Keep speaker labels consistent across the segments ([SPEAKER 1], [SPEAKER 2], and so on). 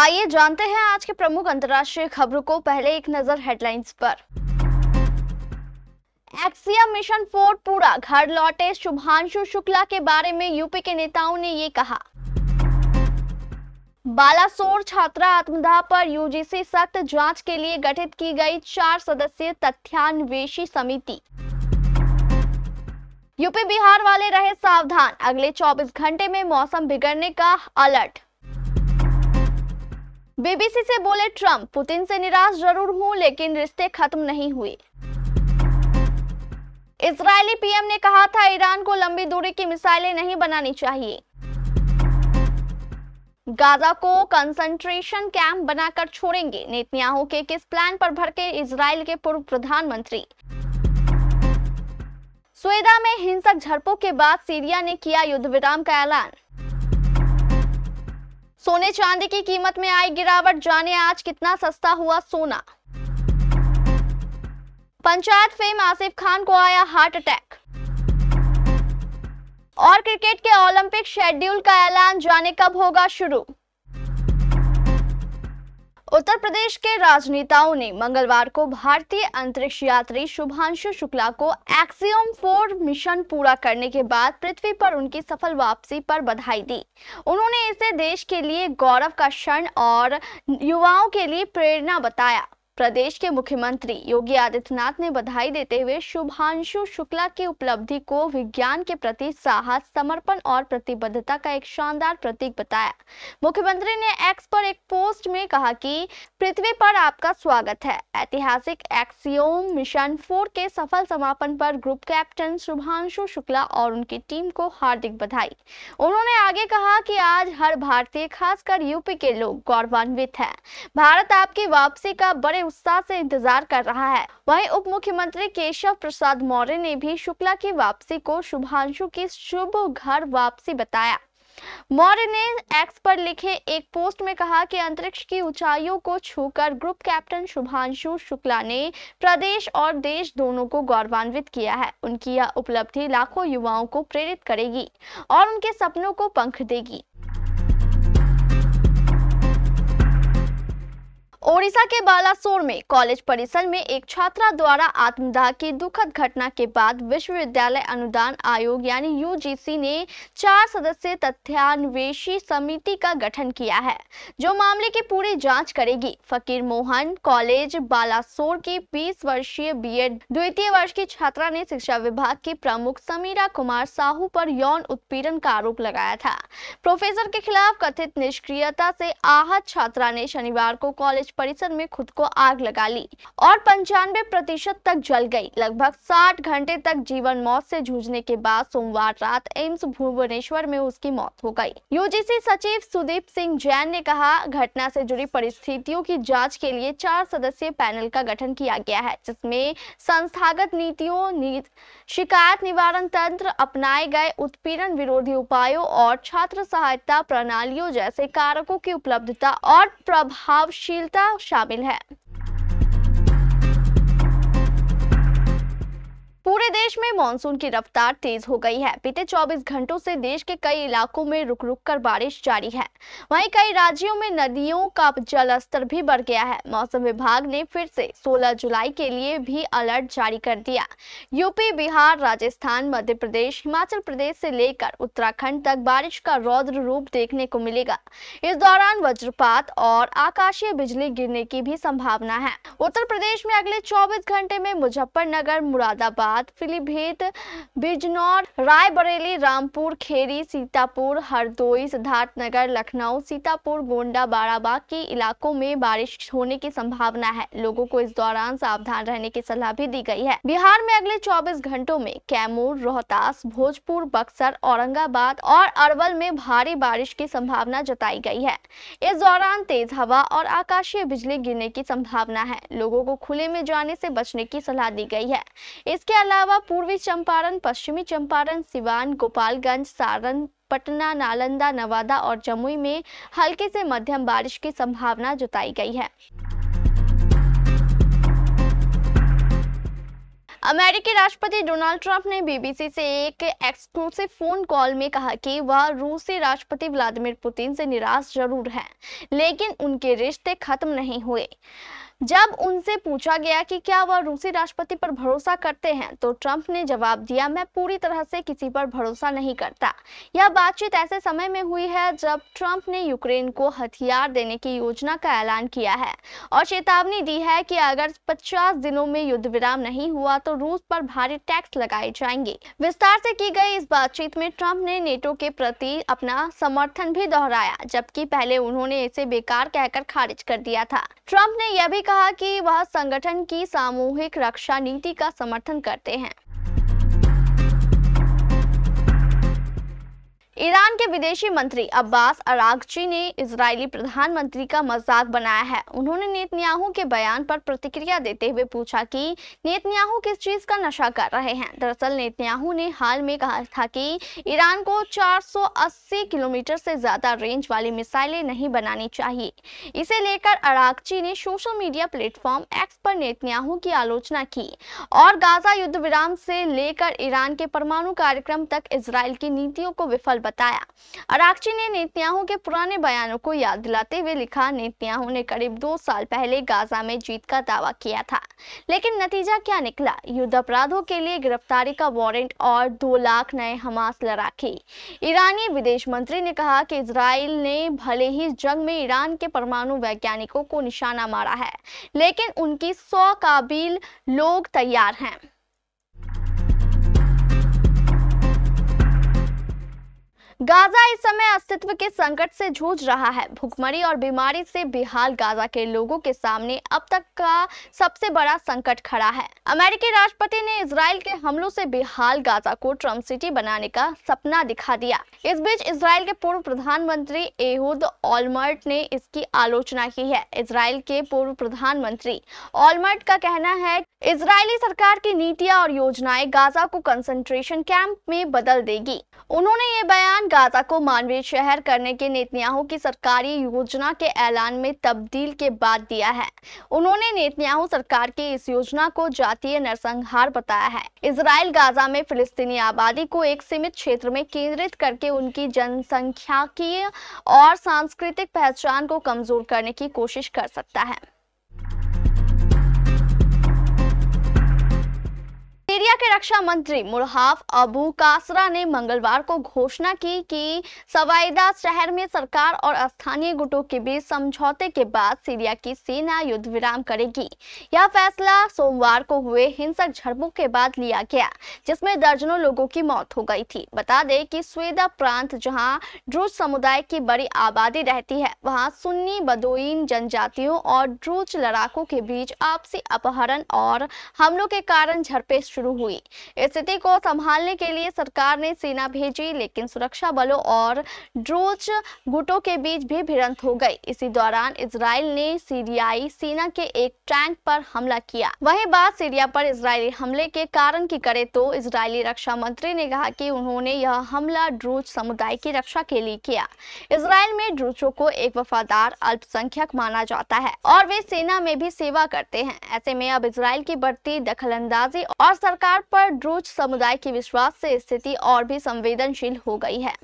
[SPEAKER 1] आइए जानते हैं आज के प्रमुख अंतर्राष्ट्रीय खबरों को। पहले एक नजर हेडलाइंस पर। एक्सियम मिशन 4 पूरा, घर लौटे शुभांशु शुक्ला के बारे में यूपी के नेताओं ने ये कहा। बालासोर छात्रा आत्मदाह पर यूजीसी सख्त जांच के लिए गठित की गई 4 सदस्यीय तथ्यान्वेषी समिति। यूपी बिहार वाले रहे सावधान, अगले 24 घंटे में मौसम बिगड़ने का अलर्ट। बीबीसी से बोले ट्रंप, पुतिन से निराश जरूर हूं लेकिन रिश्ते खत्म नहीं हुए। इजरायली पीएम ने कहा था ईरान को लंबी दूरी की मिसाइलें नहीं बनानी चाहिए। गाजा को कंसंट्रेशन कैंप बनाकर छोड़ेंगे, नेतन्याहू के किस प्लान पर भड़के इजराइल के पूर्व प्रधानमंत्री। स्वेदा में हिंसक झड़पों के बाद सीरिया ने किया युद्ध विराम का ऐलान। सोने चांदी की कीमत में आई गिरावट, जाने आज कितना सस्ता हुआ सोना। पंचायत फेम आसिफ खान को आया हार्ट अटैक। और क्रिकेट के ओलंपिक शेड्यूल का ऐलान, जाने कब होगा शुरू। उत्तर प्रदेश के राजनेताओं ने मंगलवार को भारतीय अंतरिक्ष यात्री शुभांशु शुक्ला को एक्सियम 4 मिशन पूरा करने के बाद पृथ्वी पर उनकी सफल वापसी पर बधाई दी। उन्होंने इसे देश के लिए गौरव का क्षण और युवाओं के लिए प्रेरणा बताया। प्रदेश के मुख्यमंत्री योगी आदित्यनाथ ने बधाई देते हुए शुभांशु शुक्ला की उपलब्धि को विज्ञान के प्रति साहस, समर्पण और प्रतिबद्धता का एक शानदार प्रतीक बताया। मुख्यमंत्री ने एक्स पर एक पोस्ट में कहा कि पृथ्वी पर आपका स्वागत है। ऐतिहासिक एक्सियम मिशन 4 के सफल समापन पर ग्रुप कैप्टन शुभांशु शुक्ला और उनकी टीम को हार्दिक बधाई। उन्होंने आगे कहा कि आज हर भारतीय, खासकर यूपी के लोग गौरवान्वित हैं। भारत आपकी वापसी का बड़े उत्साह से इंतजार कर रहा है। वहीं उप मुख्यमंत्री केशव प्रसाद मौर्य ने भी शुक्ला की वापसी को शुभांशु की शुभ घर वापसी बताया। मौर्य ने एक्स पर लिखे एक पोस्ट में कहा कि अंतरिक्ष की ऊंचाइयों को छूकर ग्रुप कैप्टन शुभांशु शुक्ला ने प्रदेश और देश दोनों को गौरवान्वित किया है। उनकी यह उपलब्धि लाखों युवाओं को प्रेरित करेगी और उनके सपनों को पंख देगी। ओडिशा के बालासोर में कॉलेज परिसर में एक छात्रा द्वारा आत्मदाह की दुखद घटना के बाद विश्वविद्यालय अनुदान आयोग यानी यूजीसी ने 4 सदस्यीय तथ्यान्वेषी समिति का गठन किया है, जो मामले की पूरी जांच करेगी। फकीर मोहन कॉलेज बालासोर की 20 वर्षीय बीएड द्वितीय वर्ष की छात्रा ने शिक्षा विभाग की प्रमुख समीरा कुमार साहू पर यौन उत्पीड़न का आरोप लगाया था। प्रोफेसर के खिलाफ कथित निष्क्रियता से आहत छात्रा ने शनिवार को कॉलेज परिसर में खुद को आग लगा ली और 95% तक जल गई। लगभग 60 घंटे तक जीवन मौत से जूझने के बाद सोमवार रात एम्स भुवनेश्वर में उसकी मौत हो गई। यूजीसी सचिव सुदीप सिंह जैन ने कहा, घटना से जुड़ी परिस्थितियों की जांच के लिए 4 सदस्यीय पैनल का गठन किया गया है, जिसमें संस्थागत नीतियों, शिकायत निवारण तंत्र, अपनाए गए उत्पीड़न विरोधी उपायों और छात्र सहायता प्रणालियों जैसे कारकों की उपलब्धता और प्रभावशीलता शामिल है। पूरे देश में मानसून की रफ्तार तेज हो गई है। बीते 24 घंटों से देश के कई इलाकों में रुक रुक कर बारिश जारी है। वहीं कई राज्यों में नदियों का जलस्तर भी बढ़ गया है। मौसम विभाग ने फिर से 16 जुलाई के लिए भी अलर्ट जारी कर दिया। यूपी, बिहार, राजस्थान, मध्य प्रदेश, हिमाचल प्रदेश से लेकर उत्तराखंड तक बारिश का रौद्र रूप देखने को मिलेगा। इस दौरान वज्रपात और आकाशीय बिजली गिरने की भी संभावना है। उत्तर प्रदेश में अगले 24 घंटे में मुजफ्फरनगर, मुरादाबाद, पीलीभीत, बिजनौर, रायबरेली, रामपुर, खेरी, सीतापुर, हरदोई, सिद्धार्थनगर, लखनऊ, सीतापुर, गोंडा, बाराबांकी इलाकों में बारिश होने की संभावना है। लोगों को इस दौरान सावधान रहने की सलाह भी दी गई है। बिहार में अगले 24 घंटों में कैमूर, रोहतास, भोजपुर, बक्सर, औरंगाबाद और अरवल में भारी बारिश की संभावना जताई गई है। इस दौरान तेज हवा और आकाशीय बिजली गिरने की संभावना है। लोगों को खुले में जाने से बचने की सलाह दी गई है। इसके अलावा पूर्वी चंपारण, पश्चिमी चंपारण, सिवान, गोपालगंज, सारण, पटना, नालंदा, नवादा और जमुई में हल्की से मध्यम बारिश की संभावना जताई गई है। अमेरिकी राष्ट्रपति डोनाल्ड ट्रंप ने बीबीसी से एक एक्सक्लूसिव फोन कॉल में कहा कि वह रूसी राष्ट्रपति व्लादिमीर पुतिन से निराश जरूर हैं, लेकिन उनके रिश्ते खत्म नहीं हुए। जब उनसे पूछा गया कि क्या वह रूसी राष्ट्रपति पर भरोसा करते हैं, तो ट्रंप ने जवाब दिया, मैं पूरी तरह से किसी पर भरोसा नहीं करता। यह बातचीत ऐसे समय में हुई है जब ट्रंप ने यूक्रेन को हथियार देने की योजना का ऐलान किया है और चेतावनी दी है कि अगर 50 दिनों में युद्ध विराम नहीं हुआ तो रूस पर भारी टैक्स लगाए जाएंगे। विस्तार से की गई इस बातचीत में ट्रंप ने नेटो के प्रति अपना समर्थन भी दोहराया, जबकि पहले उन्होंने इसे बेकार कहकर खारिज कर दिया था। ट्रंप ने यह भी कहा कि वह संगठन की सामूहिक रक्षा नीति का समर्थन करते हैं। ईरान के विदेशी मंत्री अब्बास अरागची ने इजरायली प्रधानमंत्री का मजाक बनाया है। उन्होंने नेतन्याहू के बयान पर प्रतिक्रिया देते हुए पूछा कि नेतन्याहू किस चीज का नशा कर रहे हैं। दरअसल नेतन्याहू ने हाल में कहा था कि ईरान को 480 किलोमीटर से ज्यादा रेंज वाली मिसाइलें नहीं बनानी चाहिए। इसे लेकर अरागची ने सोशल मीडिया प्लेटफॉर्म एक्स पर नेतन्याहू की आलोचना की और गाजा युद्ध विराम से लेकर ईरान के परमाणु कार्यक्रम तक इजरायल की नीतियों को विफल बताया। अरागची ने नेतन्याहू के पुराने बयानों को याद दिलाते हुए लिखा, नेतन्याहू ने करीब 2 साल पहले गाजा में जीत का दावा किया था, लेकिन नतीजा क्या निकला? युद्ध अपराधों के लिए गिरफ्तारी का वारंट और 2 लाख नए हमास लड़ाके। ईरानी विदेश मंत्री ने कहा कि इजराइल ने भले ही जंग में ईरान के परमाणु वैज्ञानिकों को निशाना मारा है, लेकिन उनकी 100 काबिल लोग तैयार हैं। गाजा इस समय अस्तित्व के संकट से जूझ रहा है। भुखमरी और बीमारी से बेहाल गाजा के लोगों के सामने अब तक का सबसे बड़ा संकट खड़ा है। अमेरिकी राष्ट्रपति ने इजराइल के हमलों से बेहाल गाजा को ट्रम्प सिटी बनाने का सपना दिखा दिया। इस बीच इजराइल के पूर्व प्रधानमंत्री एहूद ओलमर्ट ने इसकी आलोचना की है। इजराइल के पूर्व प्रधानमंत्री ओलमर्ट का कहना है इजरायली सरकार की नीतियां और योजनाएं गाजा को कंसंट्रेशन कैंप में बदल देगी। उन्होंने ये बयान गाजा को मानवीय शहर करने के नेतन्याहू की सरकारी योजना के ऐलान में तब्दील के बाद दिया है। उन्होंने नेतन्याहू सरकार की इस योजना को जातीय नरसंहार बताया है। इजराइल गाजा में फिलिस्तीनी आबादी को एक सीमित क्षेत्र में केंद्रित करके उनकी जनसंख्याकीय और सांस्कृतिक पहचान को कमजोर करने की कोशिश कर सकता है। सीरिया के रक्षा मंत्री मुरहाफ अबू कासरा ने मंगलवार को घोषणा की कि सवाईदा शहर में सरकार और स्थानीय गुटों के बीच समझौते के बाद सीरिया की सेना युद्ध विराम करेगी। यह फैसला सोमवार को हुए हिंसक झड़पों के बाद लिया गया, जिसमें दर्जनों लोगों की मौत हो गई थी। बता दें कि स्वेदा प्रांत, जहां ड्रूज समुदाय की बड़ी आबादी रहती है, वहां सुन्नी बदोइन जनजातियों और ड्रूज लड़ाकों के बीच आपसी अपहरण और हमलों के कारण झड़पें शुरू हुई। स्थिति को संभालने के लिए सरकार ने सेना भेजी, लेकिन सुरक्षा बलों और ड्रूज गुटों के बीच भी भिड़ंत हो गई। इसी दौरान इजराइल ने सीरियाई सेना के एक टैंक पर हमला किया। वहीं बात सीरिया पर इजरायली हमले के कारण की करे तो इजरायली रक्षा मंत्री ने कहा कि उन्होंने यह हमला ड्रूज समुदाय की रक्षा के लिए किया। इजराइल में ड्रूजों को एक वफादार अल्पसंख्यक माना जाता है और वे सेना में भी सेवा करते हैं। ऐसे में अब इजराइल की बढ़ती दखलंदाजी और सरकार पर ड्रूज समुदाय के विश्वास से स्थिति और भी संवेदनशील हो गई है।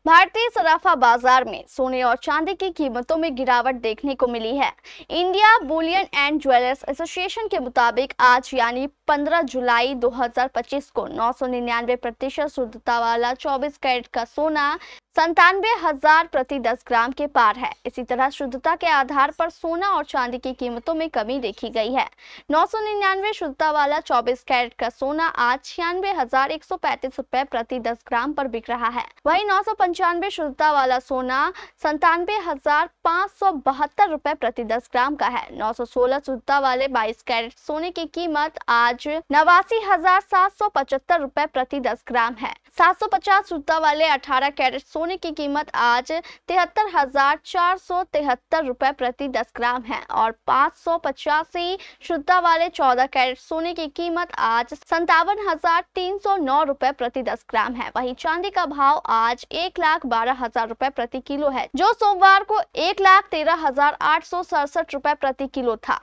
[SPEAKER 1] भारतीय सराफा बाजार में सोने और चांदी की कीमतों में गिरावट देखने को मिली है। India Boolean and jewellers association के मुताबिक आज यानी 15 जुलाई 2025 को 999% शुद्धता वाला 24 कैरेट का सोना 97,000 प्रति 10 ग्राम के पार है। इसी तरह शुद्धता के आधार पर सोना और चांदी की कीमतों में कमी देखी गई है। 999 शुद्धता वाला 24 कैरेट का सोना आज 96,135 रुपए प्रति 10 ग्राम पर बिक रहा है। वहीं 995 शुद्धता वाला सोना 97,572 रुपए प्रति 10 ग्राम का है। 916 शुद्धता वाले 22 कैरेट सोने की कीमत आज 89,775 रुपए प्रति 10 ग्राम है। 750 शुद्धता वाले 18 कैरेट सोने की कीमत आज 73,473 रुपए प्रति 10 ग्राम है और 585 शुद्धता वाले 14 कैरेट सोने की कीमत आज 57,309 रुपए प्रति 10 ग्राम है। वहीं चांदी का भाव आज 1,12,000 रुपए प्रति किलो है, जो सोमवार को 1,13,867 रुपए प्रति किलो था।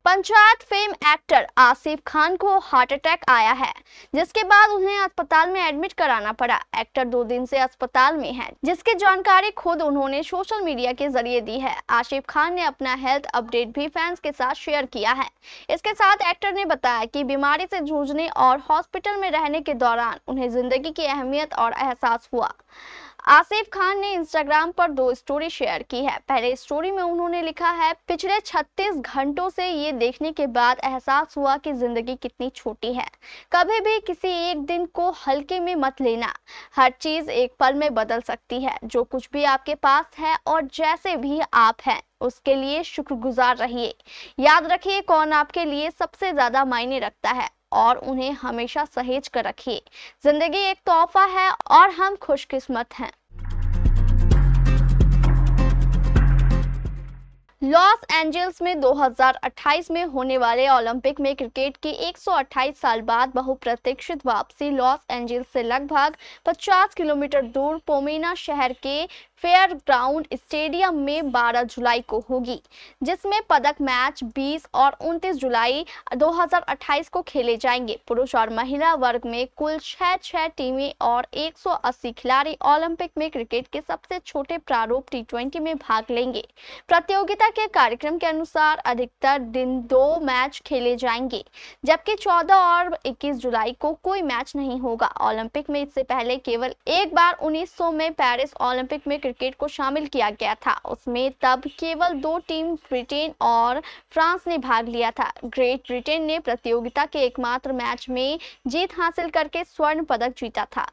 [SPEAKER 1] पंचायत फेम एक्टर आसिफ खान को हार्ट अटैक आया है, जिसके बाद उन्हें अस्पताल में एडमिट कराना पड़ा। एक्टर 2 दिन से अस्पताल में है, जिसकी जानकारी खुद उन्होंने सोशल मीडिया के जरिए दी है। आसिफ खान ने अपना हेल्थ अपडेट भी फैंस के साथ शेयर किया है। इसके साथ एक्टर ने बताया कि बीमारी से जूझने और हॉस्पिटल में रहने के दौरान उन्हें जिंदगी की अहमियत और एहसास हुआ। आसिफ खान ने इंस्टाग्राम पर 2 स्टोरी शेयर की है। पहले स्टोरी में उन्होंने लिखा है, पिछले 36 घंटों से ये देखने के बाद एहसास हुआ कि जिंदगी कितनी छोटी है। कभी भी किसी एक दिन को हल्के में मत लेना। हर चीज एक पल में बदल सकती है। जो कुछ भी आपके पास है और जैसे भी आप हैं, उसके लिए शुक्रगुजार रहिए। याद रखिए कौन आपके लिए सबसे ज्यादा मायने रखता है और उन्हें हमेशा सहेज कर रखिए। जिंदगी एक तोहफा है और हम खुशकिस्मत हैं। लॉस एंजल्स में 2028 में होने वाले ओलंपिक में क्रिकेट की 128 साल बाद बहुप्रतीक्षित वापसी लॉस एंजल्स से लगभग 50 किलोमीटर दूर पोमेना शहर के फेयर ग्राउंड स्टेडियम में 12 जुलाई को होगी, जिसमें पदक मैच 20 और 29 जुलाई 2028 को खेले जाएंगे। पुरुष और महिला वर्ग में कुल 6 टीमें और 180 खिलाड़ी ओलंपिक में क्रिकेट के सबसे छोटे प्रारूप T20 में भाग लेंगे। प्रतियोगिता के कार्यक्रम के अनुसार अधिकतर दिन 2 मैच खेले जाएंगे, जबकि 14 और 21 जुलाई को कोई मैच नहीं होगा। ओलंपिक में इससे पहले केवल एक बार 1900 में पेरिस ओलंपिक में क्रिकेट को शामिल किया गया था। उसमें तब केवल 2 टीम ब्रिटेन और फ्रांस ने भाग लिया था। ग्रेट ब्रिटेन ने प्रतियोगिता के एकमात्र मैच में जीत हासिल करके स्वर्ण पदक जीता था।